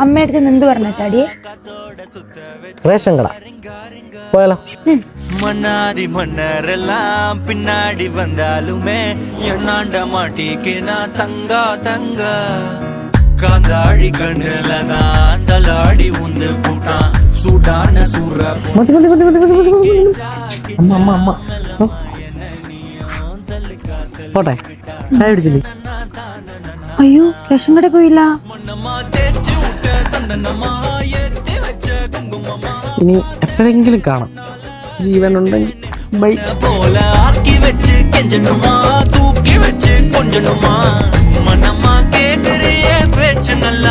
അമ്മയടുത്ത് എന്ത് പറഞ്ഞ ചാടി റേഷൻ കട പോയാലോ? മണ്ണാതി മണ്ണരെല്ലാം പിന്നാടി വന്നാലുമേ എണ്ണാണ്ട മാട്ടിക്ക് തങ്ക തങ്ക കാന്താഴി കണ്ണിലதான் തലാടി ഉന്ത് പൂട്ടാ സൂടാന സൂറ അമ്മ പോട്ടെ, ചായ അടിച്ചില്ലേ? അയ്യോ റേഷൻ കട പോയില്ല. ഇനി എപ്പോഴെങ്കിലും കാണാം, ജീവനുണ്ടെങ്കിൽ. ബൈ. പോലെ ആക്കി വെച്ച് കെഞ്ചനുമാ തൂക്കി വെച്ച് കൊഞ്ചനുമാ മനമാ കേക്കറിയെ പേച്ച് നല്ല